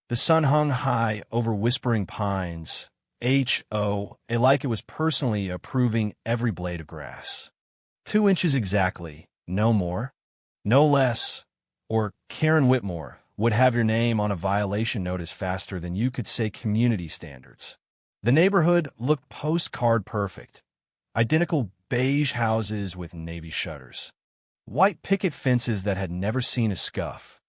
The sun hung high over whispering pines, like it was personally approving every blade of grass. 2 inches exactly, no more, no less, or Karen Whitmore would have your name on a violation notice faster than you could say community standards. The neighborhood looked postcard perfect. Identical beige houses with navy shutters, white picket fences that had never seen a scuff,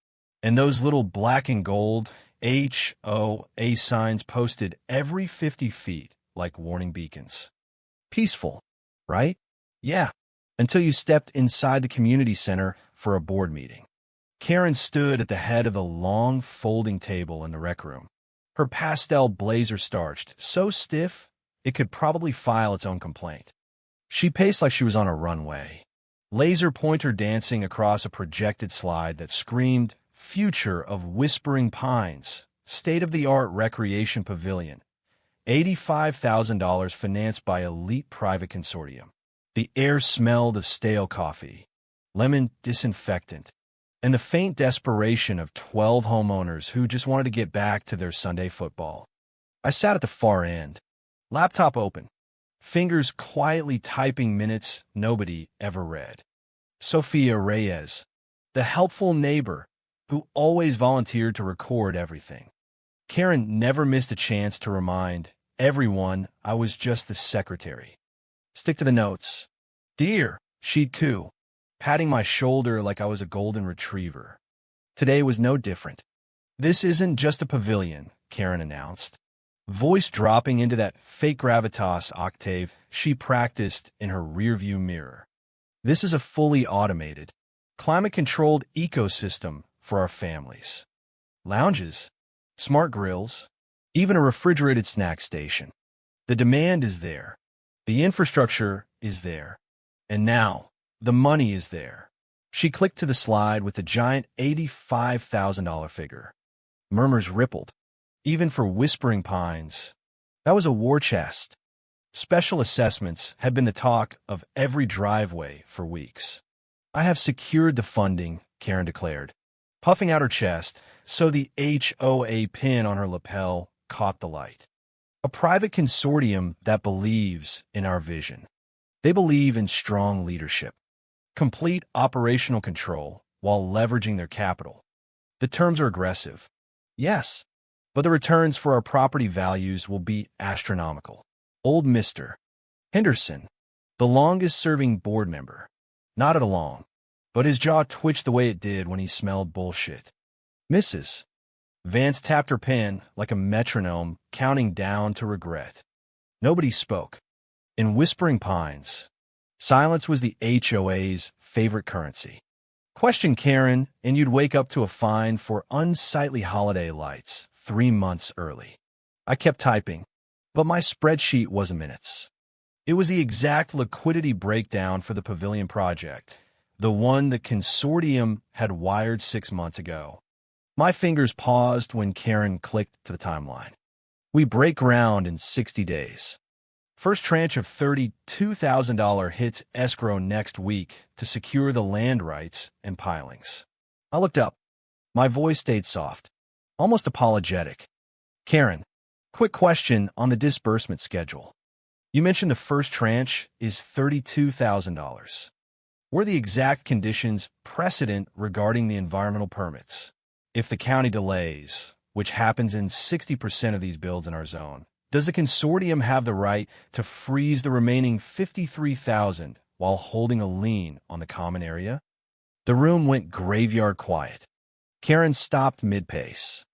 and those little black and gold HOA signs posted every 50 feet like warning beacons. Peaceful, right? Yeah, until you stepped inside the community center for a board meeting. Karen stood at the head of the long folding table in the rec room. Her pastel blazer starched, so stiff it could probably file its own complaint. She paced like she was on a runway, laser pointer dancing across a projected slide that screamed, "Future of Whispering Pines, state-of-the-art recreation pavilion, $85,000 financed by elite private consortium." The air smelled of stale coffee, lemon disinfectant, and the faint desperation of 12 homeowners who just wanted to get back to their Sunday football. I sat at the far end, laptop open, fingers quietly typing minutes nobody ever read. Sophia Reyes, the helpful neighbor who always volunteered to record everything. Karen never missed a chance to remind everyone I was just the secretary. Stick to the notes. Dear, she'd coo, patting my shoulder like I was a golden retriever. Today was no different. "This isn't just a pavilion," Karen announced, voice dropping into that fake gravitas octave she practiced in her rearview mirror. "This is a fully automated, climate-controlled ecosystem for our families. Lounges, smart grills, even a refrigerated snack station. The demand is there. The infrastructure is there. And now, the money is there." She clicked to the slide with the giant $85,000 figure. Murmurs rippled. Even for Whispering Pines, that was a war chest. Special assessments had been the talk of every driveway for weeks. "I have secured the funding," Karen declared, puffing out her chest so the HOA pin on her lapel caught the light. "A private consortium that believes in our vision. They believe in strong leadership, complete operational control while leveraging their capital. The terms are aggressive, yes, but the returns for our property values will be astronomical." Old Mr. Henderson, the longest-serving board member, nodded along, but his jaw twitched the way it did when he smelled bullshit. Mrs. Vance tapped her pen like a metronome, counting down to regret. Nobody spoke. In Whispering Pines, silence was the HOA's favorite currency. Question Karen, and you'd wake up to a fine for unsightly holiday lights 3 months early. I kept typing, but my spreadsheet wasn't minutes. It was the exact liquidity breakdown for the pavilion project, the one the consortium had wired 6 months ago. My fingers paused when Karen clicked to the timeline. "We break ground in 60 days. First tranche of $32,000 hits escrow next week to secure the land rights and pilings." I looked up. My voice stayed soft, almost apologetic. "Karen, quick question on the disbursement schedule. You mentioned the first tranche is $32,000. Were the exact conditions precedent regarding the environmental permits? If the county delays, which happens in 60% of these builds in our zone, does the consortium have the right to freeze the remaining $53,000 while holding a lien on the common area?" The room went graveyard quiet. Karen stopped mid-pace.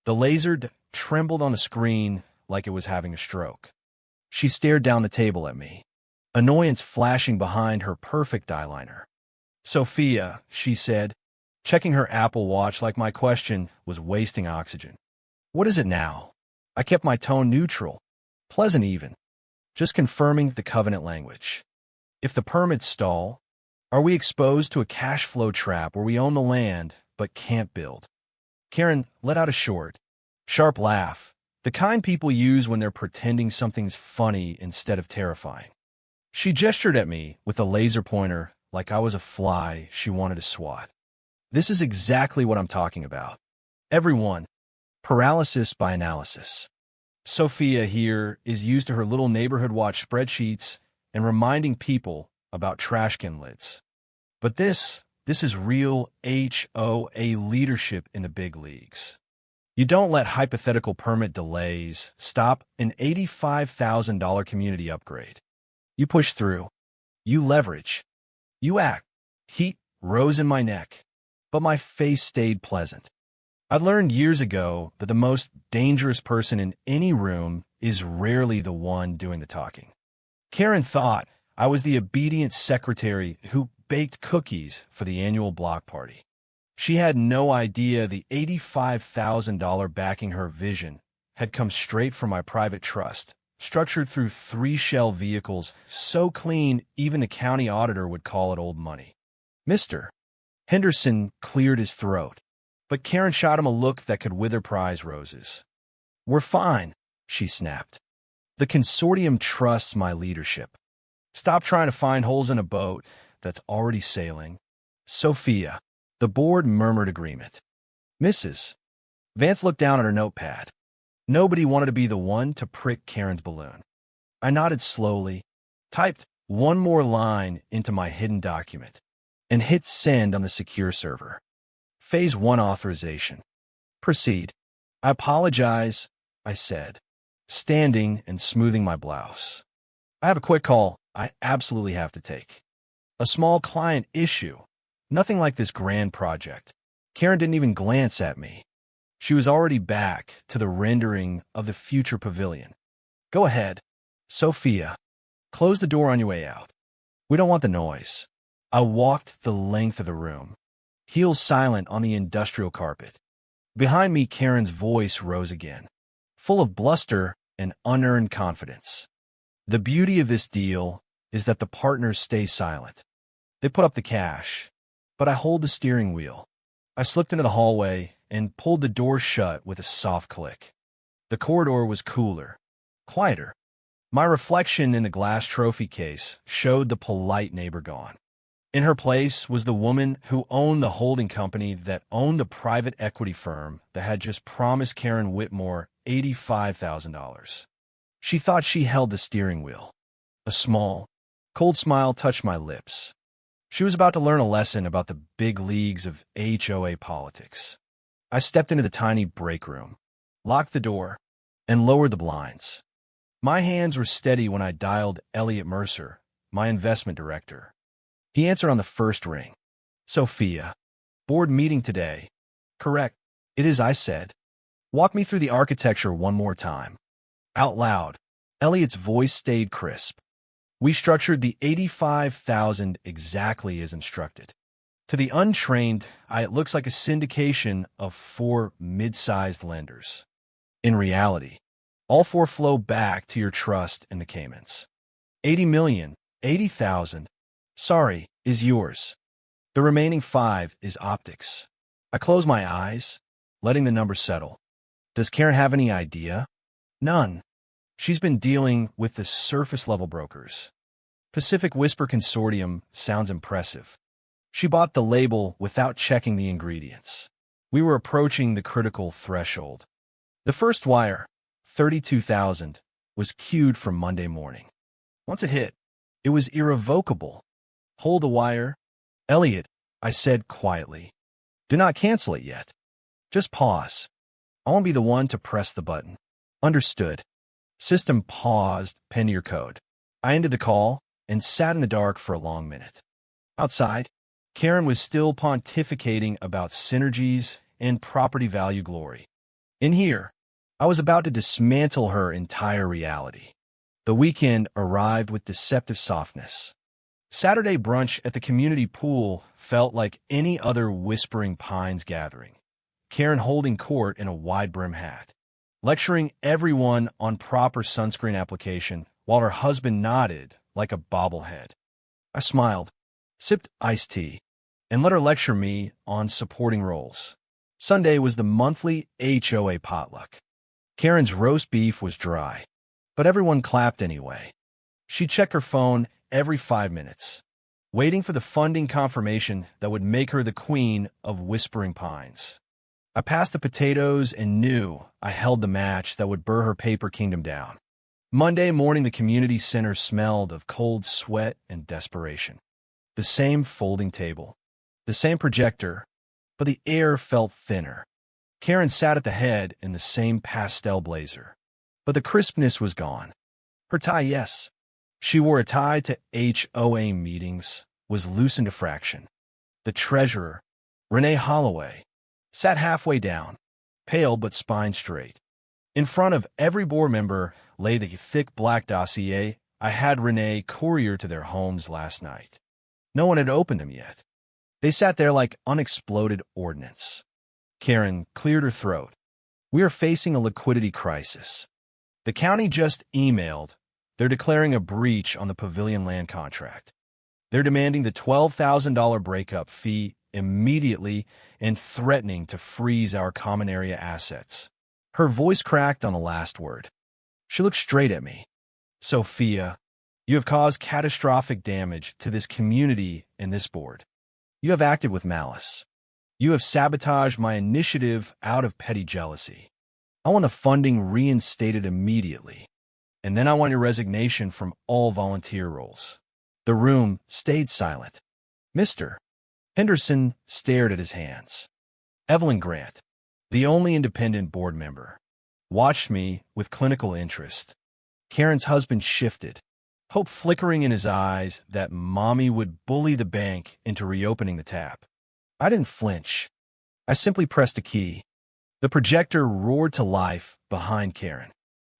The laser trembled on the screen like it was having a stroke. She stared down the table at me, annoyance flashing behind her perfect eyeliner. "Sophia," she said, checking her Apple Watch like my question was wasting oxygen. "What is it now?" I kept my tone neutral, pleasant even, just confirming the covenant language. "If the permits stall, are we exposed to a cash flow trap where we own the land but can't build?" Karen let out a short, sharp laugh, the kind people use when they're pretending something's funny instead of terrifying. She gestured at me with a laser pointer like I was a fly she wanted to swat. "This is exactly what I'm talking about. Everyone, Paralysis by analysis. Sophia here is used to her little neighborhood watch spreadsheets and reminding people about trash can lids. But this is real HOA leadership in the big leagues. You don't let hypothetical permit delays stop an $85,000 community upgrade. You push through. You leverage. You act. Heat rose in my neck, but my face stayed pleasant. I learned years ago that the most dangerous person in any room is rarely the one doing the talking. Karen thought I was the obedient secretary who baked cookies for the annual block party. She had no idea the $85,000 backing her vision had come straight from my private trust, structured through 3 shell vehicles so clean even the county auditor would call it old money. Mr. Henderson cleared his throat, but Karen shot him a look that could wither prize roses. "We're fine," she snapped. "The consortium trusts my leadership. Stop trying to find holes in a boat that's already sailing." Sophia. The board murmured agreement. Mrs. Vance looked down at her notepad. Nobody wanted to be the one to prick Karen's balloon. I nodded slowly, typed one more line into my hidden document, and hit send on the secure server. Phase 1 authorization. Proceed. "I apologize," I said, standing and smoothing my blouse. "I have a quick call I absolutely have to take. A small client issue. Nothing like this grand project." Karen didn't even glance at me. She was already back to the rendering of the future pavilion. "Go ahead, Sophia. Close the door on your way out. We don't want the noise." I walked the length of the room, heels silent on the industrial carpet. Behind me, Karen's voice rose again, full of bluster and unearned confidence. "The beauty of this deal is that the partners stay silent. They put up the cash, but I hold the steering wheel." I slipped into the hallway and pulled the door shut with a soft click. The corridor was cooler, quieter. My reflection in the glass trophy case showed the polite neighbor gone. In her place was the woman who owned the holding company that owned the private equity firm that had just promised Karen Whitmore $85,000. She thought she held the steering wheel. A small, cold smile touched my lips. She was about to learn a lesson about the big leagues of HOA politics. I stepped into the tiny break room, locked the door, and lowered the blinds. My hands were steady when I dialed Elliot Mercer, my investment director. He answered on the first ring. "Sophia. Board meeting today." "Correct. It is," I said. "Walk me through the architecture one more time." Out loud, Elliot's voice stayed crisp. "We structured the $85,000 exactly as instructed. To the untrained, it looks like a syndication of 4 mid-sized lenders. In reality, all 4 flow back to your trust in the Caymans. 80 million, 80,000, sorry, is yours. The remaining 5 is optics." I closed my eyes, letting the number settle. Does Karen have any idea? None. She's been dealing with the surface-level brokers. Pacific Whisper Consortium sounds impressive. She bought the label without checking the ingredients. We were approaching the critical threshold. The first wire, 32,000, was queued for Monday morning. Once it hit, it was irrevocable. "Hold the wire." "Elliot," I said quietly. "Do not cancel it yet. Just pause. I won't be the one to press the button." "Understood." System paused, pen your code. I ended the call and sat in the dark for a long minute. Outside, Karen was still pontificating about synergies and property value glory. In here, I was about to dismantle her entire reality. The weekend arrived with deceptive softness. Saturday brunch at the community pool felt like any other Whispering Pines gathering. Karen holding court in a wide-brim hat, lecturing everyone on proper sunscreen application while her husband nodded like a bobblehead. I smiled, sipped iced tea, and let her lecture me on supporting roles. Sunday was the monthly HOA potluck. Karen's roast beef was dry, but everyone clapped anyway. She checked her phone every 5 minutes, waiting for the funding confirmation that would make her the queen of Whispering Pines. I passed the potatoes and knew I held the match that would burn her paper kingdom down. Monday morning, the community center smelled of cold sweat and desperation. The same folding table, the same projector, but the air felt thinner. Karen sat at the head in the same pastel blazer, but the crispness was gone. Her tie, yes. She wore a tie to HOA meetings, was loosened a fraction. The treasurer, Renee Holloway, sat halfway down, pale but spine straight. In front of every board member lay the thick black dossier I had Renee courier to their homes last night. No one had opened them yet. They sat there like unexploded ordnance. Karen cleared her throat. We are facing a liquidity crisis. The county just emailed. They're declaring a breach on the pavilion land contract. They're demanding the $12,000 breakup fee immediately and threatening to freeze our common area assets. Her voice cracked on the last word. She looked straight at me. Sophia, you have caused catastrophic damage to this community and this board. You have acted with malice. You have sabotaged my initiative out of petty jealousy. I want the funding reinstated immediately. And then I want your resignation from all volunteer roles. The room stayed silent. Mr. Henderson stared at his hands. Evelyn Grant, the only independent board member, watched me with clinical interest. Karen's husband shifted, hope flickering in his eyes that Mommy would bully the bank into reopening the tap. I didn't flinch. I simply pressed a key. The projector roared to life behind Karen.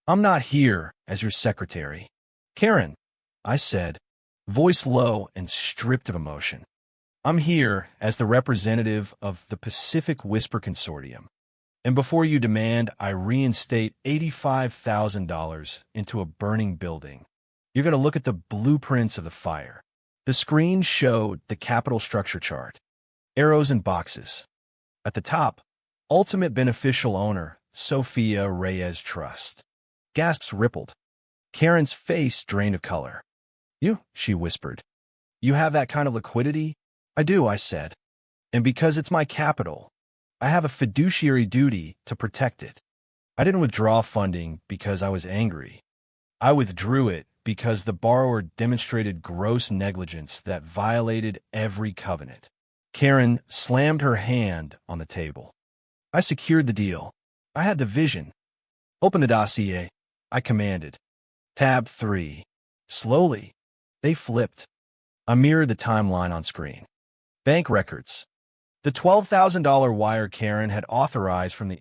I'm not here as your secretary. Karen, I said, voice low and stripped of emotion. I'm here as the representative of the Pacific Whisper Consortium. And before you demand I reinstate $85,000 into a burning building, you're going to look at the blueprints of the fire. The screen showed the capital structure chart, arrows and boxes. At the top, ultimate beneficial owner, Sophia Reyes Trust. Gasps rippled. Karen's face drained of color. You, she whispered. You have that kind of liquidity? I do, I said. And because it's my capital, I have a fiduciary duty to protect it. I didn't withdraw funding because I was angry. I withdrew it because the borrower demonstrated gross negligence that violated every covenant. Karen slammed her hand on the table. I secured the deal. I had the vision. Open the dossier, I commanded. Tab 3. Slowly, they flipped. I mirrored the timeline on screen. Bank records. The $12,000 wire Karen had authorized from the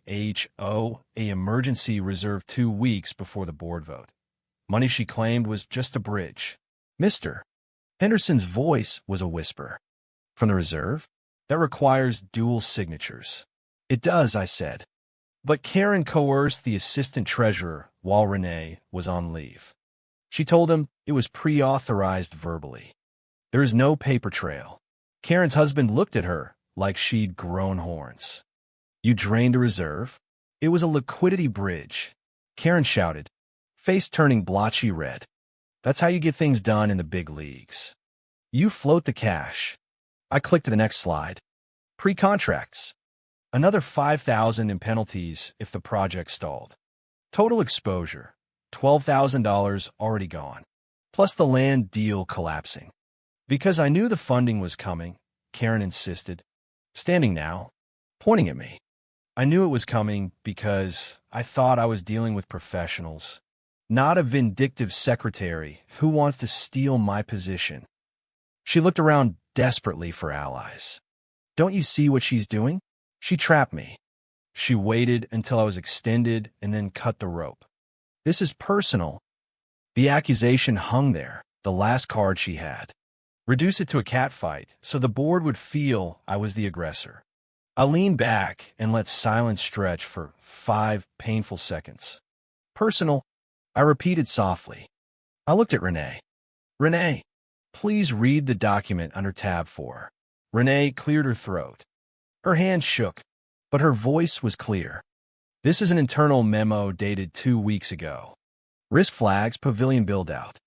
HOA emergency reserve 2 weeks before the board vote. Money she claimed was just a bridge. Mr. Henderson's voice was a whisper. From the reserve? That requires dual signatures. It does, I said. But Karen coerced the assistant treasurer while Renee was on leave. She told him it was pre-authorized verbally. There is no paper trail. Karen's husband looked at her like she'd grown horns. You drained a reserve? It was a liquidity bridge. Karen shouted, face turning blotchy red. That's how you get things done in the big leagues. You float the cash. I clicked to the next slide. Pre-contracts. Another $5,000 in penalties if the project stalled. Total exposure, $12,000 already gone, plus the land deal collapsing. Because I knew the funding was coming, Karen insisted, standing now, pointing at me. I knew it was coming because I thought I was dealing with professionals, not a vindictive secretary who wants to steal my position. She looked around desperately for allies. Don't you see what she's doing? She trapped me. She waited until I was extended and then cut the rope. This is personal. The accusation hung there, the last card she had. Reduce it to a catfight so the board would feel I was the aggressor. I leaned back and let silence stretch for 5 painful seconds. Personal, I repeated softly. I looked at Renee. Renee, please read the document under tab 4. Renee cleared her throat. Her hand shook, but her voice was clear. This is an internal memo dated 2 weeks ago. Risk flags, pavilion build-out.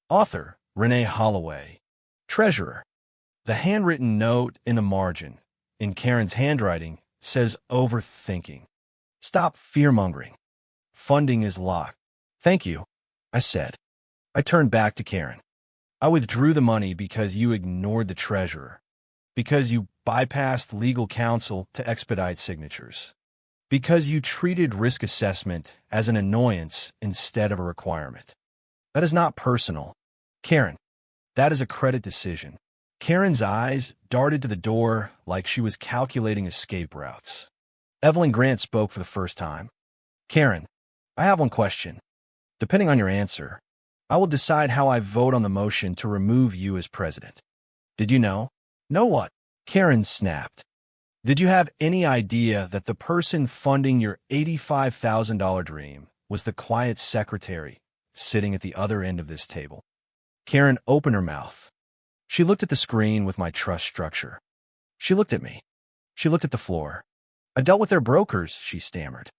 Author, Renee Holloway. Treasurer. The handwritten note in the margin, in Karen's handwriting, says overthinking. Stop fear-mongering. Funding is locked. Thank you, I said. I turned back to Karen. I withdrew the money because you ignored the treasurer, because you bypassed legal counsel to expedite signatures, because you treated risk assessment as an annoyance instead of a requirement. That is not personal, Karen. That is a credit decision. Karen's eyes darted to the door like she was calculating escape routes. Evelyn Grant spoke for the first time. Karen, I have one question. Depending on your answer, I will decide how I vote on the motion to remove you as president. Did you know? Know what? Karen snapped. Did you have any idea that the person funding your $85,000 dream was the quiet secretary sitting at the other end of this table? Karen opened her mouth. She looked at the screen with my trust structure. She looked at me. She looked at the floor. I dealt with their brokers, she stammered.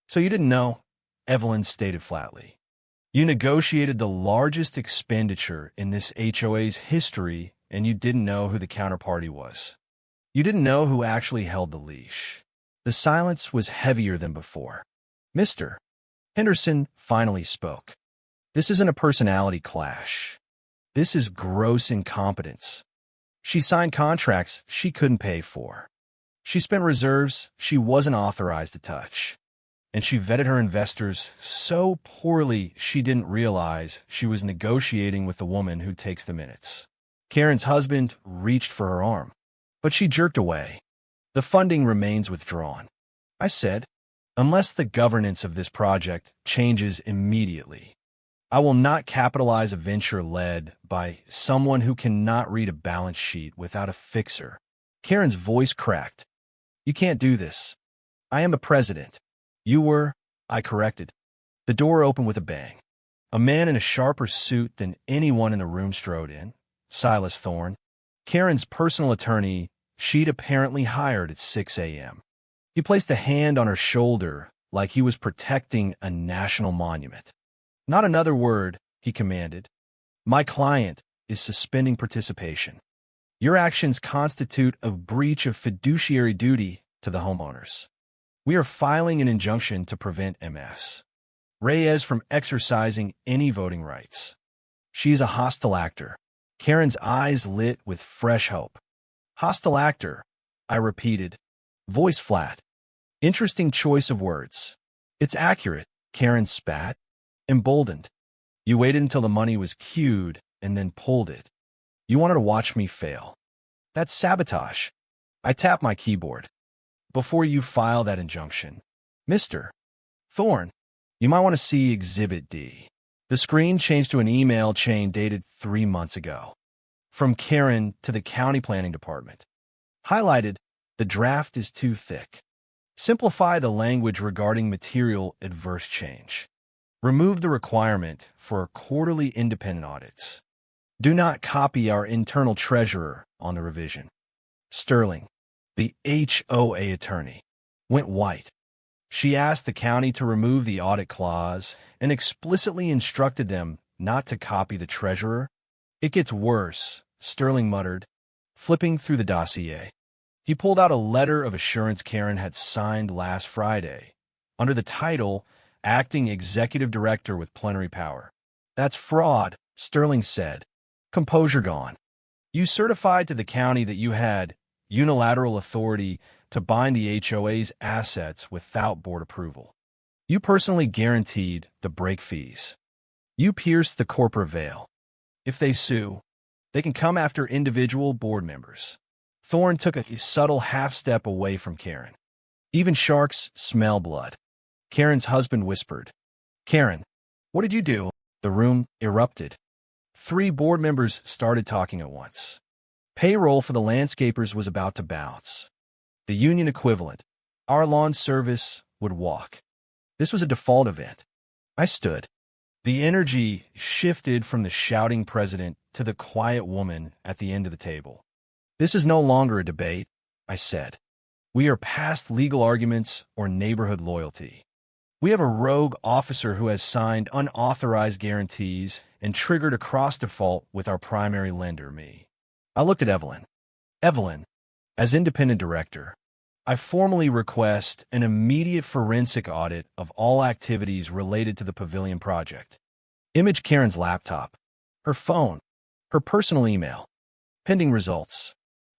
So you didn't know? Evelyn stated flatly. You negotiated the largest expenditure in this HOA's history, and you didn't know who the counterparty was. You didn't know who actually held the leash. The silence was heavier than before. Mr. Henderson finally spoke. This isn't a personality clash. This is gross incompetence. She signed contracts she couldn't pay for. She spent reserves she wasn't authorized to touch. And she vetted her investors so poorly she didn't realize she was negotiating with the woman who takes the minutes. Karen's husband reached for her arm, but she jerked away. The funding remains withdrawn. I said, unless the governance of this project changes immediately. I will not capitalize a venture led by someone who cannot read a balance sheet without a fixer. Karen's voice cracked. You can't do this. I am the president. You were, I corrected. The door opened with a bang. A man in a sharper suit than anyone in the room strode in. Silas Thorne, Karen's personal attorney she'd apparently hired at 6 a.m. He placed a hand on her shoulder like he was protecting a national monument. Not another word, he commanded. My client is suspending participation. Your actions constitute a breach of fiduciary duty to the homeowners. We are filing an injunction to prevent Ms. Reyes from exercising any voting rights. She is a hostile actor. Karen's eyes lit with fresh hope. Hostile actor, I repeated, voice flat. Interesting choice of words. It's accurate, Karen spat, emboldened. You waited until the money was queued and then pulled it. You wanted to watch me fail. That's sabotage. I tapped my keyboard. Before you file that injunction, Mr. Thorne, you might want to see Exhibit D. The screen changed to an email chain dated 3 months ago. From Karen to the county planning department. Highlighted, the draft is too thick. Simplify the language regarding material adverse change. Remove the requirement for quarterly independent audits. Do not copy our internal treasurer on the revision. Sterling, the HOA attorney, went white. She asked the county to remove the audit clause and explicitly instructed them not to copy the treasurer. It gets worse, Sterling muttered, flipping through the dossier. He pulled out a letter of assurance Karen had signed last Friday, under the title, Acting Executive Director with Plenary Power. That's fraud, Sterling said. Composure gone. You certified to the county that you had unilateral authority to bind the HOA's assets without board approval. You personally guaranteed the break fees. You pierced the corporate veil. If they sue, they can come after individual board members. Thorne took a subtle half-step away from Karen. Even sharks smell blood. Karen's husband whispered, Karen, what did you do? The room erupted. 3 board members started talking at once. Payroll for the landscapers was about to bounce. The union equivalent, our lawn service, would walk. This was a default event. I stood. The energy shifted from the shouting president to the quiet woman at the end of the table. This is no longer a debate, I said. We are past legal arguments or neighborhood loyalty. We have a rogue officer who has signed unauthorized guarantees and triggered a cross-default with our primary lender, me. I looked at Evelyn. Evelyn, as independent director, I formally request an immediate forensic audit of all activities related to the pavilion project. Image Karen's laptop, her phone, her personal email. Pending results.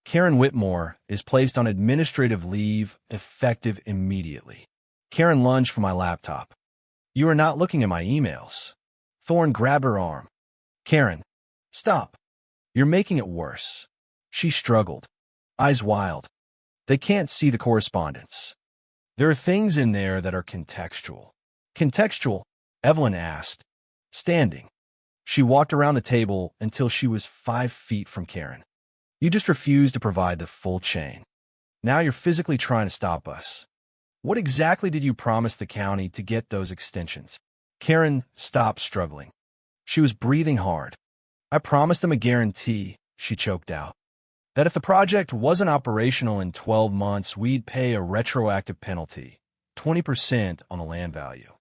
Karen Whitmore is placed on administrative leave effective immediately. Karen lunged for my laptop. You are not looking at my emails. Thorne grabbed her arm. Karen, stop. You're making it worse. She struggled, eyes wild. They can't see the correspondence. There are things in there that are contextual. Contextual? Evelyn asked, standing. She walked around the table until she was 5 feet from Karen. You just refused to provide the full chain. Now you're physically trying to stop us. What exactly did you promise the county to get those extensions? Karen stopped struggling. She was breathing hard. I promised them a guarantee, she choked out, that if the project wasn't operational in 12 months, we'd pay a retroactive penalty, 20% on the land value.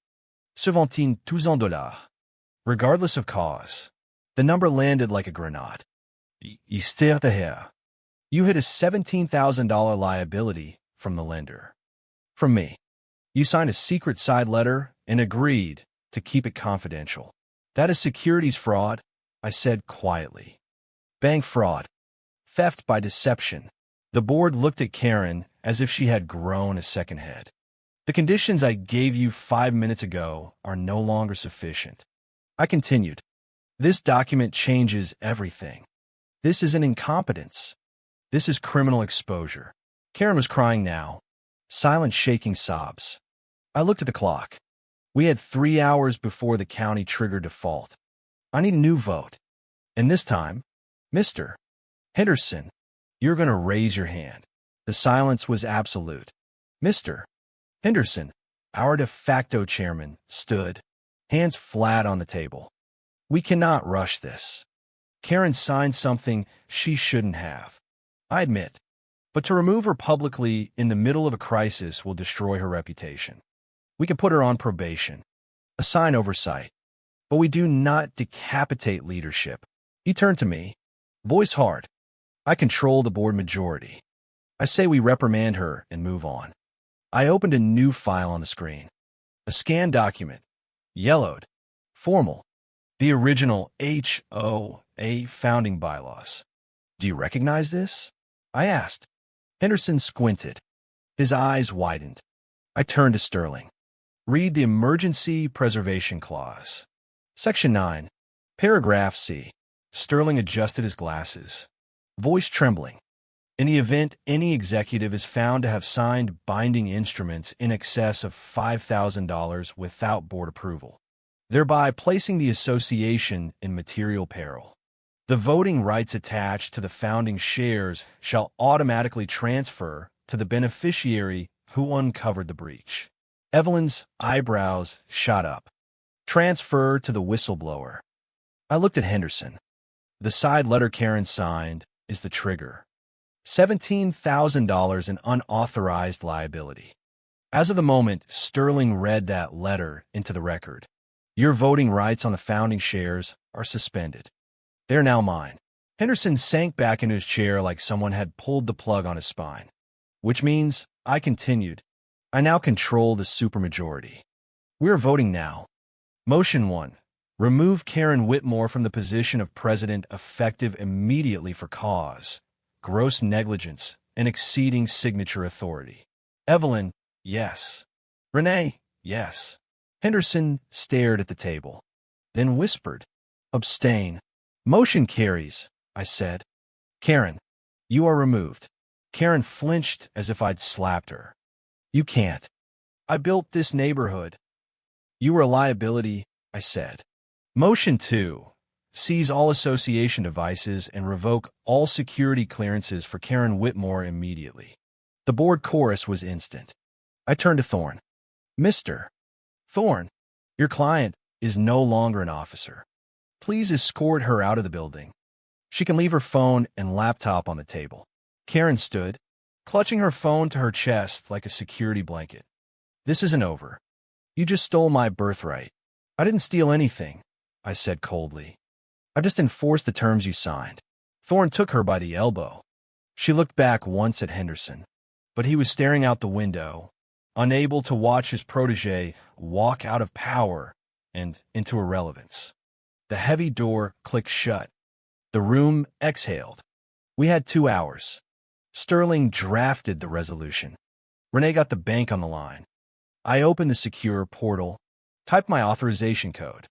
$17,000. Regardless of cause, the number landed like a grenade. You hit a $17,000 liability from the lender. From me. You signed a secret side letter and agreed to keep it confidential. That is securities fraud, I said quietly. Bank fraud. Theft by deception. The board looked at Karen as if she had grown a second head. The conditions I gave you 5 minutes ago are no longer sufficient. I continued. This document changes everything. This is an incompetence. This is criminal exposure. Karen was crying now, silent, shaking sobs. I looked at the clock. We had 3 hours before the county triggered default. I need a new vote. And this time, Mr. Henderson, you're going to raise your hand. The silence was absolute. Mr. Henderson, our de facto chairman, stood, hands flat on the table. We cannot rush this. Karen signed something she shouldn't have. I admit. But to remove her publicly in the middle of a crisis will destroy her reputation. We can put her on probation, assign oversight, but we do not decapitate leadership. He turned to me, voice hard. I control the board majority. I say we reprimand her and move on. I opened a new file on the screen. A scanned document. Yellowed. Formal. The original HOA founding bylaws. Do you recognize this? I asked. Henderson squinted. His eyes widened. I turned to Sterling. Read the Emergency Preservation Clause. Section 9. Paragraph C. Sterling adjusted his glasses. Voice trembling. In the event any executive is found to have signed binding instruments in excess of $5,000 without board approval, thereby placing the association in material peril, the voting rights attached to the founding shares shall automatically transfer to the beneficiary who uncovered the breach. Evelyn's eyebrows shot up. Transfer to the whistleblower. I looked at Henderson. The side letter Karen signed is the trigger. $17,000 in unauthorized liability. As of the moment, Sterling read that letter into the record. Your voting rights on the founding shares are suspended. They're now mine. Henderson sank back into his chair like someone had pulled the plug on his spine. Which means, I continued, I now control the supermajority. We're voting now. Motion 1. Remove Karen Whitmore from the position of president effective immediately for cause, gross negligence, and exceeding signature authority. Evelyn, yes. Renee, yes. Henderson stared at the table, then whispered, abstain. Motion carries, I said. Karen, you are removed. Karen flinched as if I'd slapped her. You can't. I built this neighborhood. You were a liability, I said. Motion 2. Seize all association devices and revoke all security clearances for Karen Whitmore immediately. The board chorus was instant. I turned to Thorne. Mr. Thorne, your client is no longer an officer. Please escort her out of the building. She can leave her phone and laptop on the table. Karen stood, clutching her phone to her chest like a security blanket. This isn't over. You just stole my birthright. I didn't steal anything, I said coldly. I just enforced the terms you signed. Thorne took her by the elbow. She looked back once at Henderson, but he was staring out the window, unable to watch his protege walk out of power and into irrelevance. The heavy door clicked shut. The room exhaled. We had 2 hours. Sterling drafted the resolution. Renee got the bank on the line. I opened the secure portal, typed my authorization code,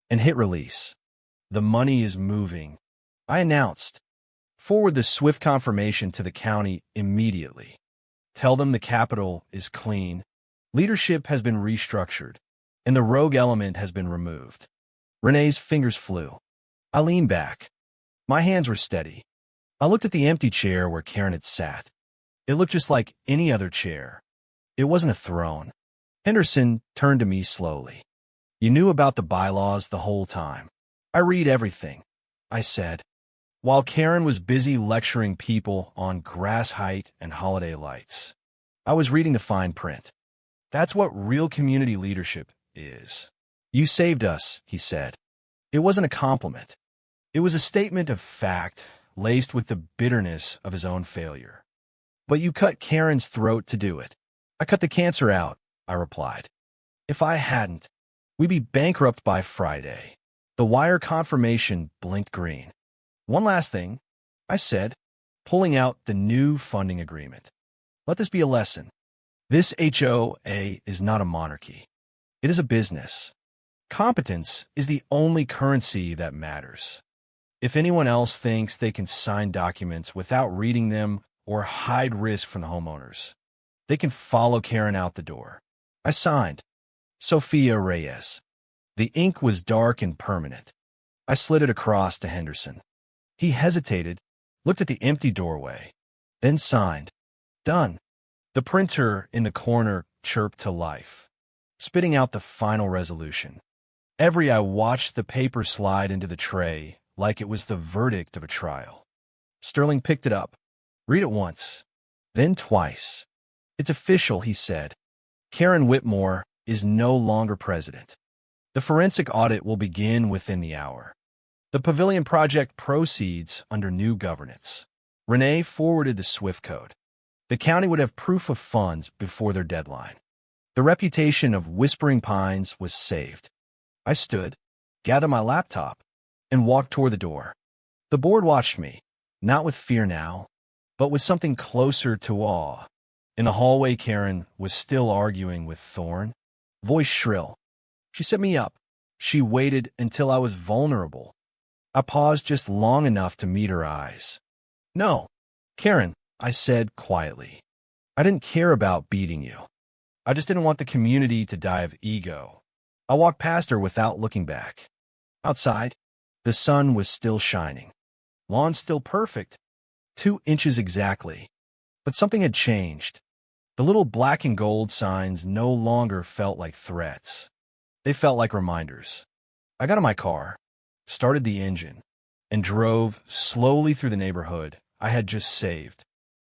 and hit release. The money is moving, I announced. Forward the swift confirmation to the county immediately. Tell them the capital is clean, leadership has been restructured, and the rogue element has been removed. Renee's fingers flew. I leaned back. My hands were steady. I looked at the empty chair where Karen had sat. It looked just like any other chair. It wasn't a throne. Henderson turned to me slowly. You knew about the bylaws the whole time. I read everything, I said. While Karen was busy lecturing people on grass height and holiday lights, I was reading the fine print. That's what real community leadership is. You saved us, he said. It wasn't a compliment. It was a statement of fact, laced with the bitterness of his own failure. But you cut Karen's throat to do it. I cut the cancer out, I replied. If I hadn't, we'd be bankrupt by Friday. The wire confirmation blinked green. One last thing, I said, pulling out the new funding agreement. Let this be a lesson. This HOA is not a monarchy. It is a business. Competence is the only currency that matters. If anyone else thinks they can sign documents without reading them or hide risk from the homeowners, they can follow Karen out the door. I signed. Sophia Reyes. The ink was dark and permanent. I slid it across to Henderson. He hesitated, looked at the empty doorway, then signed. Done. The printer in the corner chirped to life, spitting out the final resolution. I watched the paper slide into the tray like it was the verdict of a trial. Sterling picked it up. Read it once, then twice. It's official, he said. Karen Whitmore is no longer president. The forensic audit will begin within the hour. The Pavilion project proceeds under new governance. Renee forwarded the SWIFT code. The county would have proof of funds before their deadline. The reputation of Whispering Pines was saved. I stood, gathered my laptop, and walked toward the door. The board watched me, not with fear now, but with something closer to awe. In the hallway, Karen was still arguing with Thorne, voice shrill. She set me up. She waited until I was vulnerable. I paused just long enough to meet her eyes. No, Karen, I said quietly. I didn't care about beating you. I just didn't want the community to die of ego. I walked past her without looking back. Outside, the sun was still shining. Lawn still perfect, 2 inches exactly. But something had changed. The little black and gold signs no longer felt like threats. They felt like reminders. I got in my car, started the engine, and drove slowly through the neighborhood I had just saved.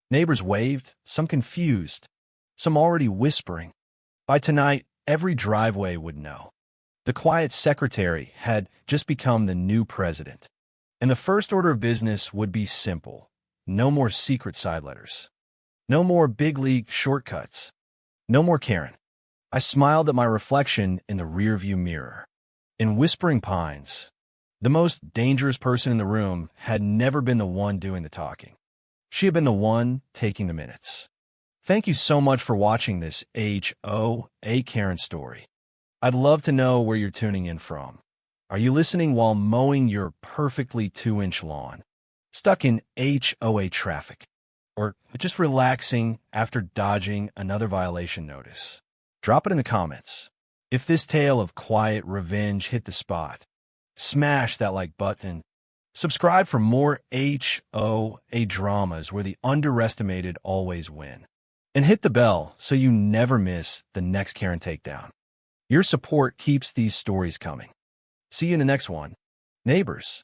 Neighbors waved, some confused, some already whispering. By tonight, every driveway would know. The quiet secretary had just become the new president. And the first order of business would be simple. No more secret side letters. No more big league shortcuts. No more Karen. I smiled at my reflection in the rearview mirror. In Whispering Pines, the most dangerous person in the room had never been the one doing the talking. She had been the one taking the minutes. Thank you so much for watching this HOA Karen story. I'd love to know where you're tuning in from. Are you listening while mowing your perfectly 2-inch lawn, stuck in HOA traffic, or just relaxing after dodging another violation notice? Drop it in the comments. If this tale of quiet revenge hit the spot, smash that like button. Subscribe for more HOA dramas where the underestimated always win. And hit the bell so you never miss the next Karen takedown. Your support keeps these stories coming. See you in the next one. Neighbors.